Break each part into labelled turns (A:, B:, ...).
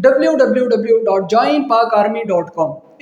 A: www.joinpakarmy.com।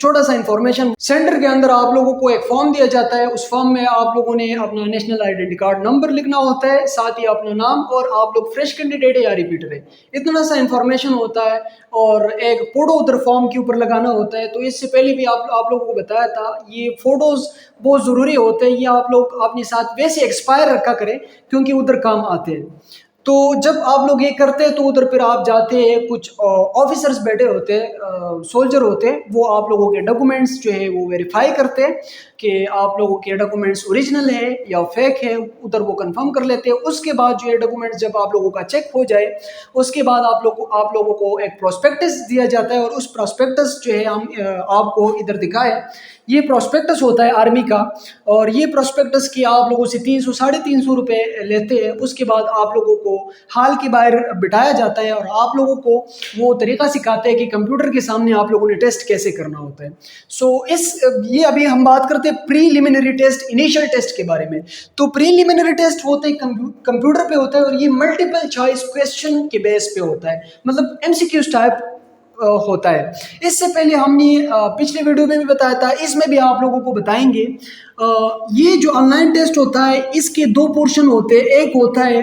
A: چھوٹا سا information, centre کے اندر آپ لوگوں کو ایک فارم دیا جاتا ہے، اس فارم میں آپ لوگوں نے اپنا نیشنل آئیڈینٹی کارڈ نمبر لکھنا ہوتا ہے، ساتھ ہی اپنا نام، اور آپ لوگ فریش کینڈیڈیٹ ہے یا ریپیٹر ہے، اتنا سا انفارمیشن ہوتا ہے، اور ایک فوٹو ادھر فارم کے اوپر لگانا ہوتا ہے۔ تو اس سے پہلے بھی آپ لوگوں کو بتایا تھا، یہ فوٹوز بہت ضروری ہوتے ہیں، یہ آپ لوگ اپنے ساتھ ویسے ایکسپائر رکھا کریں کیونکہ ادھر کام آتے ہیں۔ تو جب آپ لوگ یہ کرتے ہیں تو ادھر پھر آپ جاتے ہیں، کچھ آفیسرز بیٹھے ہوتے ہیں، سولجر ہوتے ہیں، وہ آپ لوگوں کے ڈاکومنٹس جو ہے وہ ویریفائی کرتے ہیں کہ آپ لوگوں کے ڈاکومنٹس اوریجنل ہے یا فیک ہے، ادھر وہ کنفرم کر لیتے ہیں۔ اس کے بعد جو ہے ڈاکومنٹس جب آپ لوگوں کا چیک ہو جائے، اس کے بعد آپ لوگوں کو ایک پروسپیکٹس دیا جاتا ہے، اور اس پروسپیکٹس جو ہے ہم آپ کو ادھر دکھائے، یہ پروسپیکٹس ہوتا ہے آرمی کا، اور یہ پروسپیکٹس کی آپ لوگوں سے 300 350 روپے لیتے ہیں۔ اس کے بعد آپ لوگوں کو ہال کے باہر بٹھایا جاتا ہے، اور آپ لوگوں کو وہ طریقہ سکھاتے ہیں کہ کمپیوٹر کے سامنے آپ لوگوں نے ٹیسٹ کیسے کرنا ہوتا ہے۔ یہ ابھی ہم بات کرتے ہیں پریلیمنری ٹیسٹ، انیشل ٹیسٹ کے بارے میں۔ تو پریلیمنری ٹیسٹ ہوتے ہیں کمپیوٹر پہ ہوتا ہے، اور یہ ملٹیپل چوائس کویسچن کے بیس پہ ہوتا ہے، مطلب MCQs ٹائپ ہوتا ہے۔ اس سے پہلے ہم نے پچھلے ویڈیو میں بھی بتایا تھا، اس میں بھی آپ لوگوں کو بتائیں گے۔ یہ جو آن لائن ٹیسٹ ہوتا ہے، اس کے دو پورشن ہوتے ہیں، ایک ہوتا ہے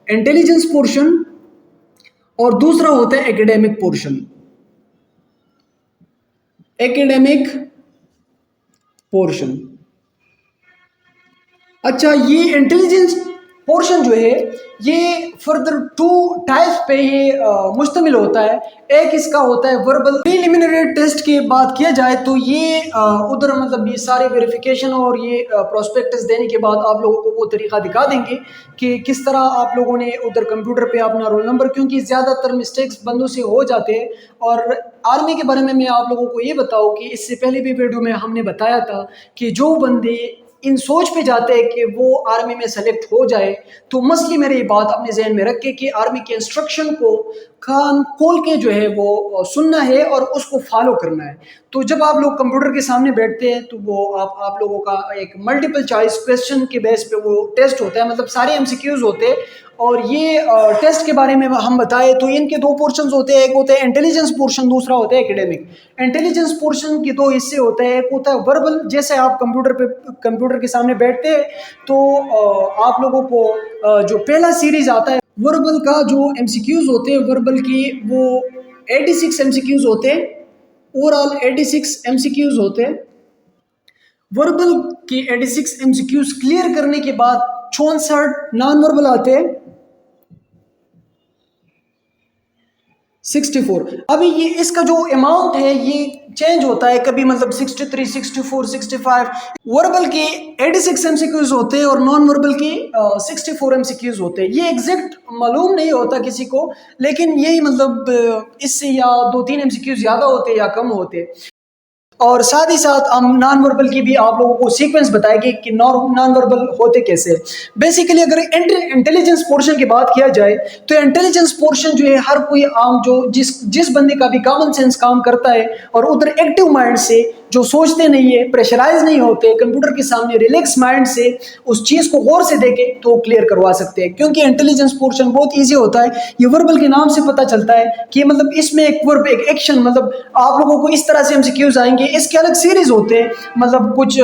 A: انٹیلیجنس پورشن، اور دوسرا ہوتا ہے ایکیڈیمک پورشن۔ ایکیڈیمک پورشن، اچھا، یہ انٹیلیجنس پورشن جو ہے یہ فردر 2 ٹائپس پہ ہی مشتمل ہوتا ہے۔ ایک اس کا ہوتا ہے وربل۔ پریلیمنری ٹیسٹ کی بات کیا جائے تو یہ ادھر مطلب یہ سارے ویریفیکیشن اور یہ پروسپیکٹس دینے کے بعد آپ لوگوں کو وہ طریقہ دکھا دیں گے کہ کس طرح آپ لوگوں نے ادھر کمپیوٹر پہ اپنا رول نمبر، کیونکہ زیادہ تر مسٹیکس بندوں سے ہو جاتے ہیں۔ اور آرمی کے بارے میں آپ لوگوں کو یہ بتاؤ کہ اس سے پہلے بھی ویڈیو میں ہم نے بتایا تھا کہ جو بندے ان سوچ پہ جاتے ہیں کہ وہ آرمی میں سلیکٹ ہو جائے، تو مسئلے میرے یہ بات اپنے ذہن میں رکھ کے کہ آرمی کے انسٹرکشن کو کان کھول کے جو ہے وہ سننا ہے اور اس کو فالو کرنا ہے۔ تو جب آپ لوگ کمپیوٹر کے سامنے بیٹھتے ہیں تو وہ آپ لوگوں کا ایک ملٹیپل چوائس کویسچن کے بیس پہ وہ ٹیسٹ ہوتا ہے، مطلب سارے MCQs ہوتے ہیں۔ اور یہ ٹیسٹ کے بارے میں ہم بتائے تو ان کے دو پورشنز ہوتے ہیں، ایک ہوتا ہے انٹیلیجنس پورشن، دوسرا ہوتا ہے ایکیڈیمک۔ انٹیلیجنس پورشن کے دو حصے ہوتے ہیں، ایک ہوتا ہے وربل، جیسے آپ کمپیوٹر کے سامنے بیٹھتے ہیں تو آپ لوگوں کو جو پہلا سیریز آتا ہے وربل کا، جو MCQs ہوتے ہیں وربل کی، وہ 86 MCQs ہوتے ہیں، اوور آل 86 MCQs ہوتے ہیں۔ وربل کی 86 MCQs کلیئر کرنے کے بعد 64 نان وربل آتے ہیں، 64۔ ابھی یہ اس کا جو اماؤنٹ ہے یہ چینج ہوتا ہے، کبھی مطلب 63 64 65۔ وربل کی 86 MCQs ہوتے ہیں اور نان وربل کی 64 MCQs ہوتے ہیں۔ یہ ایگزیکٹ معلوم نہیں ہوتا کسی کو، لیکن یہی مطلب اس سے یا 2-3 MCQs زیادہ ہوتے یا کم ہوتے۔ اور ساتھ ہی ساتھ ہم نان وربل کی بھی آپ لوگوں کو سیکوینس بتائے گی کہ نان وربل ہوتے کیسے۔ بیسیکلی اگر انٹیلیجنس پورشن کی بات کیا جائے تو انٹیلیجنس پورشن جو ہے ہر کوئی عام جو جس بندے کا بھی کامن سینس کام کرتا ہے اور ادھر ایکٹیو مائنڈ سے جو سوچتے نہیں ہے، پریشرائز نہیں ہوتے، کمپیوٹر کے سامنے ریلیکس مائنڈ سے اس چیز کو غور سے دیکھے تو کلیئر کروا سکتے ہیں، کیونکہ انٹیلیجنس پورشن بہت ایزی ہوتا ہے۔ یہ وربل کے نام سے پتہ چلتا ہے کہ مطلب اس میں ایک ورب، ایک ایکشن، مطلب آپ لوگوں کو اس طرح سے MCQs آئیں گے، اس کے الگ سیریز ہوتے ہیں، مطلب کچھ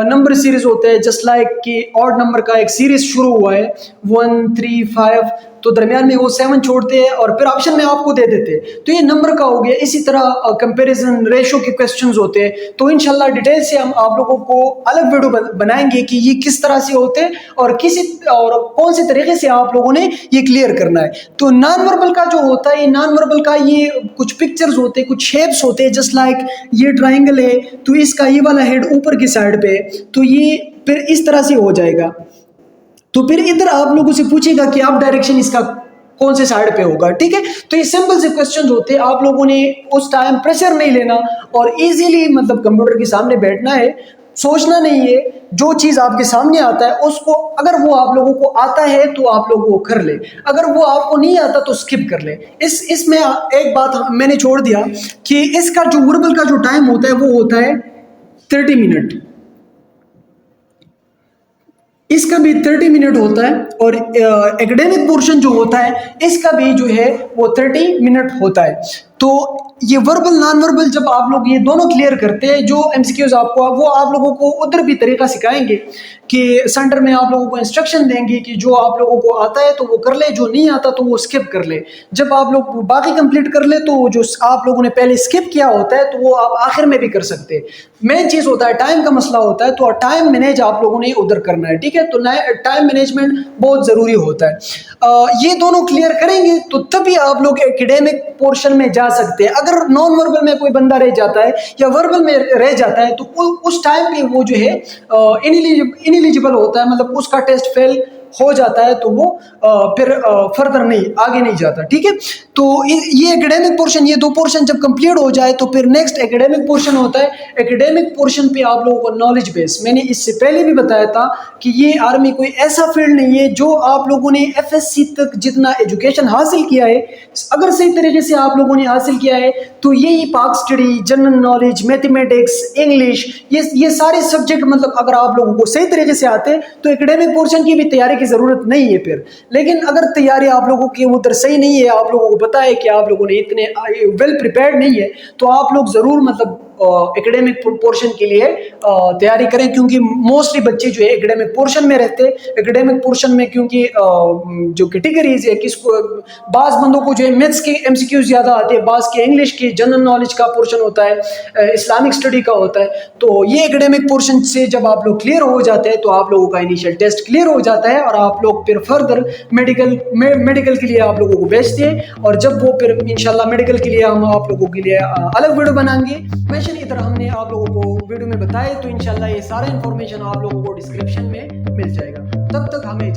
A: نمبر سیریز ہوتے ہیں، جسٹ لائک کہ آڈ نمبر کا ایک سیریز شروع ہوا ہے 1 3 5، تو درمیان میں وہ 7 چھوڑتے ہیں اور پھر آپشن میں آپ کو دے دیتے، تو یہ نمبر کا ہو گیا۔ اسی طرح کمپیریزن ریشو کے کویسچنز ہوتے ہیں، تو انشاءاللہ ڈیٹیل سے ہم آپ لوگوں کو الگ ویڈیو بنائیں گے کہ یہ کس طرح سے ہوتے ہیں اور کون سے طریقے سے آپ لوگوں نے یہ کلیئر کرنا ہے۔ تو نان وربل کا جو ہوتا ہے، نان وربل کا یہ کچھ پکچرز ہوتے ہیں، کچھ شیپس ہوتے ہیں، جسٹ لائک یہ ٹرائنگل ہے تو اس کا یہ والا ہیڈ اوپر کی سائڈ پہ، تو یہ پھر اس طرح سے ہو جائے گا۔ تو پھر ادھر آپ لوگوں سے پوچھے گا کہ آپ ڈائریکشن اس کا کون سے سائڈ پہ ہوگا، ٹھیک ہے؟ تو یہ سمپل سے کویسچنز ہوتے ہیں، آپ لوگوں نے اس ٹائم پریشر نہیں لینا اور ایزیلی مطلب کمپیوٹر کے سامنے بیٹھنا ہے، سوچنا نہیں ہے، جو چیز آپ کے سامنے آتا ہے اس کو اگر وہ آپ لوگوں کو آتا ہے تو آپ لوگ وہ کر لیں، اگر وہ آپ کو نہیں آتا تو اسکپ کر لیں۔ اس میں ایک بات میں نے چھوڑ دیا کہ اس کا جو وربل کا جو ٹائم ہوتا ہے وہ ہوتا ہے 30 منٹ، اس کا بھی 30 منٹ ہوتا ہے، اور ایکیڈیمک پورشن جو ہوتا ہے اس کا بھی جو ہے وہ 30 منٹ ہوتا ہے۔ تو یہ وربل نان وربل جب آپ لوگ یہ دونوں کلیئر کرتے ہیں، جو ایم سی کیوز آپ کو وہ آپ لوگوں کو ادھر بھی طریقہ سکھائیں گے کہ سینٹر میں آپ لوگوں کو انسٹرکشن دیں گے کہ جو آپ لوگوں کو آتا ہے تو وہ کر لے، جو نہیں آتا تو وہ اسکپ کر لے. جب آپ لوگ باقی کمپلیٹ کر لے تو جو آپ لوگوں نے پہلے اسکپ کیا ہوتا ہے تو وہ آپ آخر میں بھی کر سکتے. مین چیز ہوتا ہے ٹائم کا مسئلہ ہوتا ہے، تو ٹائم مینیج آپ لوگوں نے ادھر کرنا ہے. ٹھیک ہے، تو ٹائم مینجمنٹ بہت ضروری ہوتا ہے. یہ دونوں کلیئر کریں گے تو تبھی آپ لوگ ایکیڈیمک پورشن میں جا سکتے ہیں. اگر نان وربل میں کوئی بندہ رہ جاتا ہے یا وربل میں رہ جاتا ہے تو اس ٹائم پہ وہ جو ہے انیلیجبل ہوتا ہے، مطلب اس کا ٹیسٹ فیل ہو جاتا ہے تو وہ پھر فردر نہیں آگے نہیں جاتا. ٹھیک ہے، تو یہ ایکیڈیمک پورشن، یہ دو پورشن جب کمپلیٹ ہو جائے تو پھر نیکسٹ ایکیڈیمک پورشن ہوتا ہے. ایکیڈیمک پورشن پہ آپ لوگوں کو نالج بیس، میں نے اس سے پہلے بھی بتایا تھا کہ یہ آرمی کوئی ایسا فیلڈ نہیں ہے جو آپ لوگوں نے ایف ایس سی تک جتنا ایجوکیشن حاصل کیا ہے، اگر صحیح طریقے سے آپ لوگوں نے حاصل کیا ہے تو یہی پاک study, general knowledge, mathematics, English, یہ سارے سبجیکٹ مطلب اگر آپ لوگوں کو صحیح طریقے سے آتے تو ایکیڈیمک پورشن کی بھی تیاری کی ضرورت نہیں ہے پھر. لیکن اگر تیاری آپ لوگوں کی ادھر صحیح نہیں ہے، آپ لوگوں کو پتا ہے کہ آپ لوگوں نے اتنے ویل پریپیئرڈ نہیں ہے، تو آپ لوگ ضرور مطلب ایکیڈیمک پورشن کے لیے تیاری کریں. کیونکہ موسٹلی بچے جو ہے ایکیڈیمک پورشن میں رہتے. ایکیڈیمک پورشن میں کیونکہ جو کیٹیگریز ہے، کس کو بعض بندوں کو جو ہے میتھس کے ایم سی کیوز زیادہ آتے ہیں، بعض کے انگلش کے، جنرل نالج کا پورشن ہوتا ہے، اسلامک اسٹڈی کا ہوتا ہے. تو یہ ایکیڈیمک پورشن سے جب آپ لوگ کلیئر ہو جاتے ہیں تو آپ لوگوں کا انیشیل ٹیسٹ کلیئر ہو جاتا ہے اور آپ لوگ پھر فردر میڈیکل کے لیے آپ لوگوں کو بھیجتے ہیں. اور جب وہ پھر انشاءاللہ میڈیکل کے لیے ہم آپ لوگوں کے لیے الگ ویڈیو بنائیں گے. کی طرح ہم نے آپ لوگوں کو ویڈیو میں بتائے، تو انشاءاللہ یہ سارا انفارمیشن آپ لوگوں کو ڈسکرپشن میں مل جائے گا. تب تک ہمیں